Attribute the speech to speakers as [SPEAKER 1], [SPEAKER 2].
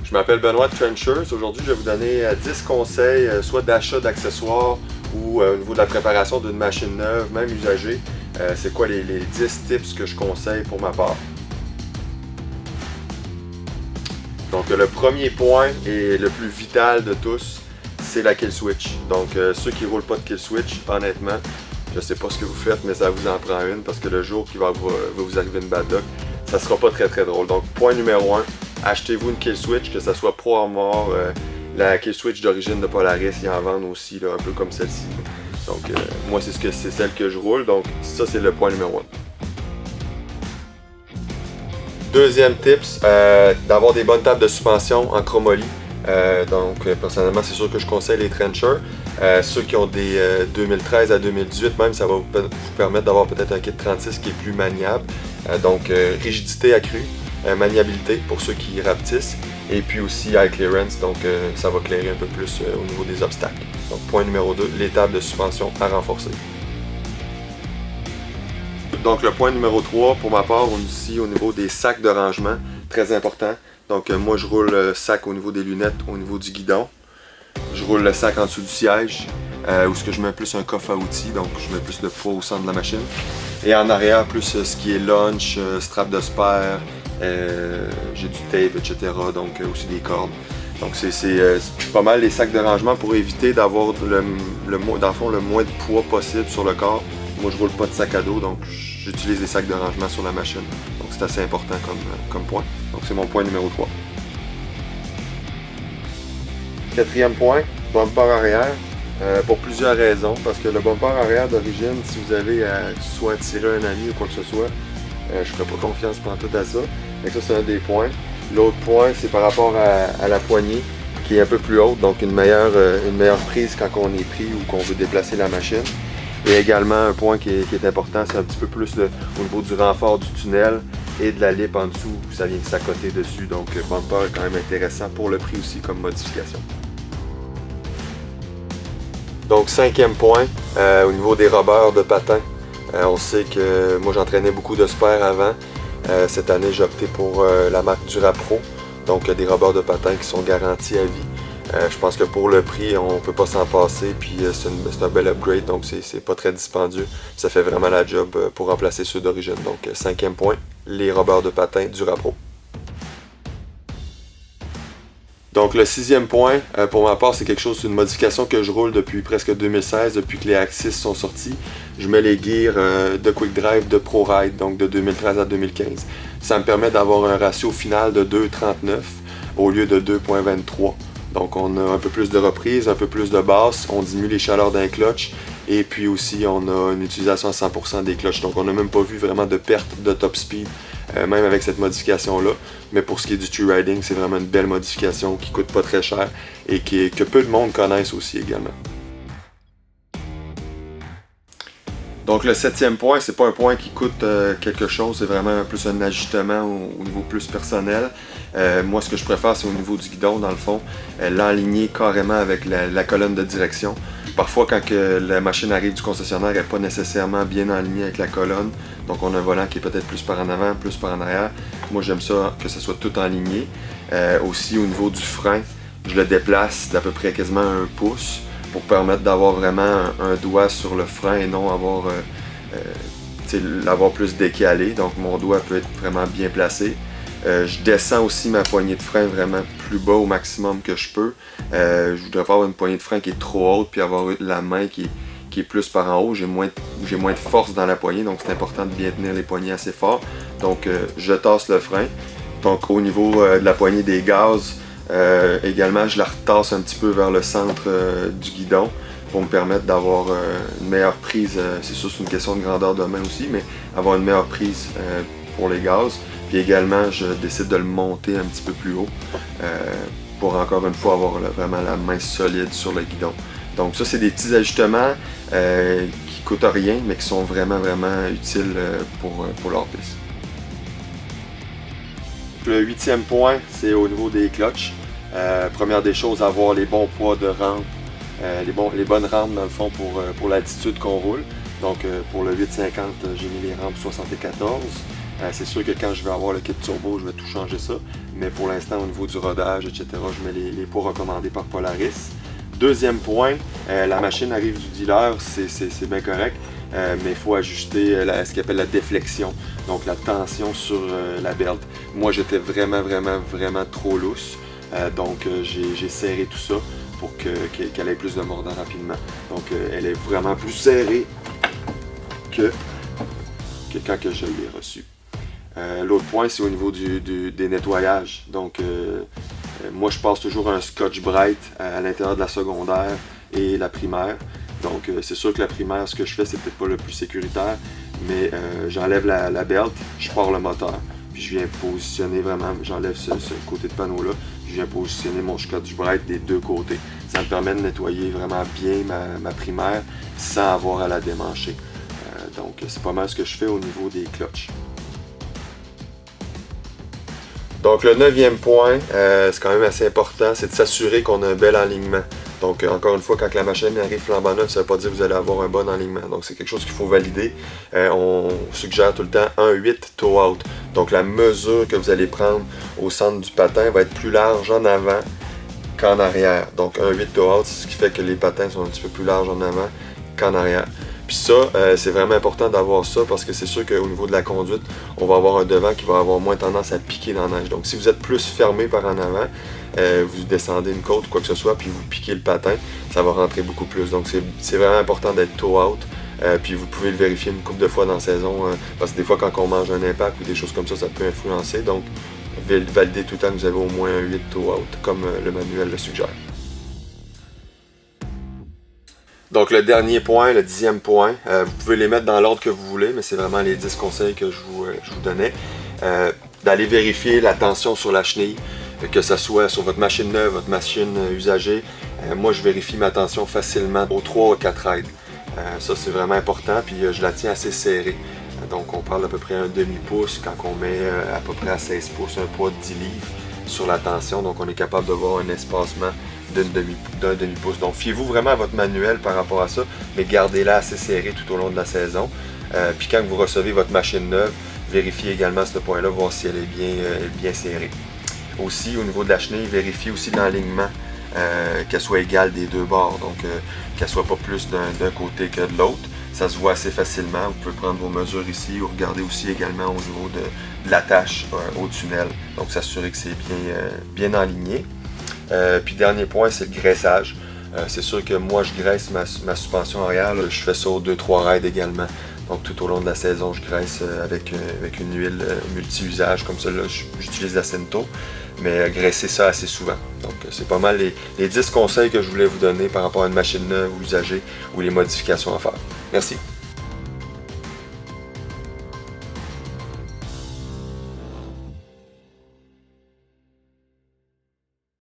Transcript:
[SPEAKER 1] Je m'appelle Benoît Trenchers. Aujourd'hui, je vais vous donner 10 conseils, soit d'achat d'accessoires ou au niveau de la préparation d'une machine neuve, même usagée. C'est quoi les 10 tips que je conseille pour ma part. Donc le premier point et le plus vital de tous, c'est la kill switch. Donc ceux qui ne roulent pas de kill switch, honnêtement, je ne sais pas ce que vous faites, mais ça vous en prend une parce que le jour qui va vous arriver une bad luck, ça sera pas très drôle. Donc point numéro 1, achetez-vous une kill switch, que ce soit Pro Armor, la kill switch d'origine de Polaris, ils en vendent aussi, là, un peu comme celle-ci. Donc moi c'est celle que je roule, donc ça c'est le point numéro 1. Deuxième tips, d'avoir des bonnes tables de suspension en chromoly. Personnellement c'est sûr que je conseille les Trencher. Ceux qui ont des 2013 à 2018 même, ça va vous permettre d'avoir peut-être un kit 36 qui est plus maniable. Rigidité accrue, maniabilité pour ceux qui rapetissent, et puis aussi high clearance, donc ça va clairer un peu plus au niveau des obstacles. Donc point numéro 2, les tables de suspension à renforcer. Donc le point numéro 3, pour ma part, aussi au niveau des sacs de rangement, très important. Donc moi je roule le sac au niveau des lunettes, au niveau du guidon. Je roule le sac en dessous du siège, où ce que je mets plus un coffre à outils, donc je mets plus de poids au centre de la machine. Et en arrière, plus ce qui est lunch, strap de spare, j'ai du tape, etc. Donc aussi des cordes. Donc c'est pas mal les sacs de rangement pour éviter d'avoir dans le fond, le moins de poids possible sur le corps. Moi je roule pas de sac à dos, donc j'utilise des sacs de rangement sur la machine. Donc c'est assez important comme point. Donc c'est mon point numéro 3. Quatrième point, bumper arrière. Pour plusieurs raisons, parce que le bumper arrière d'origine, si vous avez soit attiré un ami ou quoi que ce soit, je ne ferai pas confiance pendant tout à ça. Donc ça c'est un des points. L'autre point, c'est par rapport à la poignée qui est un peu plus haute, donc une meilleure prise quand on est pris ou qu'on veut déplacer la machine. Et également un point qui est important, c'est un petit peu plus au niveau du renfort du tunnel et de la lip en dessous, où ça vient s'accoter dessus. Donc bumper est quand même intéressant pour le prix aussi comme modification. Donc cinquième point, au niveau des robeurs de patins. On sait que moi j'entraînais beaucoup de spare avant. Cette année j'ai opté pour la marque Durapro. Donc des robeurs de patins qui sont garantis à vie. Je pense que pour le prix, on ne peut pas s'en passer, puis c'est un bel upgrade, donc c'est pas très dispendieux. Ça fait vraiment la job pour remplacer ceux d'origine. Donc cinquième point, les robeurs de patins Durapro. Donc le sixième point, pour ma part, c'est quelque chose, c'est une modification que je roule depuis presque 2016, depuis que les Axis sont sortis. Je mets les gears de Quick Drive de ProRide, donc de 2013 à 2015. Ça me permet d'avoir un ratio final de 2,39 au lieu de 2,23. Donc on a un peu plus de reprise, un peu plus de basse, on diminue les chaleurs d'un clutch et puis aussi on a une utilisation à 100% des clutches. Donc on n'a même pas vu vraiment de perte de top speed, même avec cette modification-là. Mais pour ce qui est du tree riding, c'est vraiment une belle modification qui coûte pas très cher et que peu de monde connaissent aussi également. Donc le septième point, c'est pas un point qui coûte quelque chose, c'est vraiment plus un ajustement au niveau plus personnel. Moi ce que je préfère c'est au niveau du guidon dans le fond, l'enligner carrément avec la colonne de direction. Parfois quand la machine arrive du concessionnaire, elle n'est pas nécessairement bien alignée avec la colonne. Donc on a un volant qui est peut-être plus par en avant, plus par en arrière. Moi j'aime ça que ce soit tout aligné. Aussi au niveau du frein, je le déplace d'à peu près quasiment 1 pouce. Pour permettre d'avoir vraiment un doigt sur le frein et non l'avoir plus décalé. Donc mon doigt peut être vraiment bien placé. Je descends aussi ma poignée de frein vraiment plus bas au maximum que je peux. Je voudrais pas avoir une poignée de frein qui est trop haute puis avoir la main qui est plus par en haut. J'ai moins de force dans la poignée, donc c'est important de bien tenir les poignets assez fort. Donc je tasse le frein. Donc au niveau de la poignée des gaz, également je la retasse un petit peu vers le centre du guidon pour me permettre d'avoir une meilleure prise. C'est sûr c'est une question de grandeur de main aussi, mais avoir une meilleure prise pour les gaz. Puis également je décide de le monter un petit peu plus haut pour encore une fois avoir vraiment la main solide sur le guidon. Donc ça c'est des petits ajustements qui coûtent rien mais qui sont vraiment utiles pour leur piste. Le huitième point, c'est au niveau des clutches. Première des choses, avoir les bons poids de rampe, les bonnes rampes dans le fond pour l'altitude qu'on roule. Donc pour le 850, j'ai mis les rampes 74. C'est sûr que quand je vais avoir le kit turbo, je vais tout changer ça. Mais pour l'instant, au niveau du rodage, etc., je mets les poids recommandés par Polaris. Deuxième point, la machine arrive du dealer, c'est bien correct. Mais il faut ajuster ce qu'on appelle la déflexion, donc la tension sur la belt. Moi, j'étais vraiment trop lousse. Donc, j'ai serré tout ça pour qu'elle ait plus de mordant rapidement. Donc, elle est vraiment plus serrée que quand je l'ai reçue. L'autre point, c'est au niveau des nettoyages. Donc, moi, je passe toujours un Scotch-Brite à l'intérieur de la secondaire et la primaire. Donc, c'est sûr que la primaire, ce que je fais, c'est peut-être pas le plus sécuritaire, mais j'enlève la belt, je pars le moteur. Puis je viens positionner vraiment, j'enlève ce côté de panneau-là, je viens positionner mon Scotch-Brite des deux côtés. Ça me permet de nettoyer vraiment bien ma primaire sans avoir à la démancher. Donc, c'est pas mal ce que je fais au niveau des clutches. Donc, le 9e point, c'est quand même assez important, c'est de s'assurer qu'on a un bel alignement. Donc, encore une fois, quand la machine arrive flambant neuve, ça ne veut pas dire que vous allez avoir un bon alignement. Donc, c'est quelque chose qu'il faut valider. On suggère tout le temps 1,8 toe out. Donc, la mesure que vous allez prendre au centre du patin va être plus large en avant qu'en arrière. Donc, 1,8 toe out, c'est ce qui fait que les patins sont un petit peu plus larges en avant qu'en arrière. Puis ça, c'est vraiment important d'avoir ça parce que c'est sûr qu'au niveau de la conduite, on va avoir un devant qui va avoir moins tendance à piquer dans la neige. Donc si vous êtes plus fermé par en avant, vous descendez une côte ou quoi que ce soit, puis vous piquez le patin, ça va rentrer beaucoup plus. Donc c'est vraiment important d'être toe out. Puis vous pouvez le vérifier une couple de fois dans la saison, parce que des fois quand on mange un impact ou des choses comme ça peut influencer. Donc validez tout le temps que vous avez au moins un 8 toe out, comme le manuel le suggère. Donc le dernier point, le 10e point, vous pouvez les mettre dans l'ordre que vous voulez, mais c'est vraiment les 10 conseils que je vous donnais. D'aller vérifier la tension sur la chenille, que ce soit sur votre machine neuve, votre machine usagée. Moi, je vérifie ma tension facilement aux 3 ou 4 aides. Ça, c'est vraiment important, puis je la tiens assez serrée. Donc on parle d'à peu près un demi-pouce quand on met à peu près à 16 pouces, un poids de 10 livres sur la tension. Donc on est capable de voir un espacement d'un demi-pouce. Donc fiez-vous vraiment à votre manuel par rapport à ça, mais gardez-la assez serrée tout au long de la saison. Puis quand vous recevez votre machine neuve, vérifiez également ce point-là, voir si elle est bien serrée. Aussi, au niveau de la chenille, vérifiez aussi l'alignement, qu'elle soit égale des deux bords, donc qu'elle soit pas plus d'un côté que de l'autre. Ça se voit assez facilement. Vous pouvez prendre vos mesures ici ou regarder aussi également au niveau de l'attache au tunnel. Donc s'assurer que c'est bien aligné. Puis dernier point, c'est le graissage. C'est sûr que moi, je graisse ma suspension arrière. Là, je fais ça aux 2-3 raids également. Donc tout au long de la saison, je graisse avec une huile multi-usage. Comme ça, là, j'utilise la Cento. Mais graisser ça assez souvent. Donc c'est pas mal les 10 conseils que je voulais vous donner par rapport à une machine neuve ou usagée ou les modifications à faire. Merci.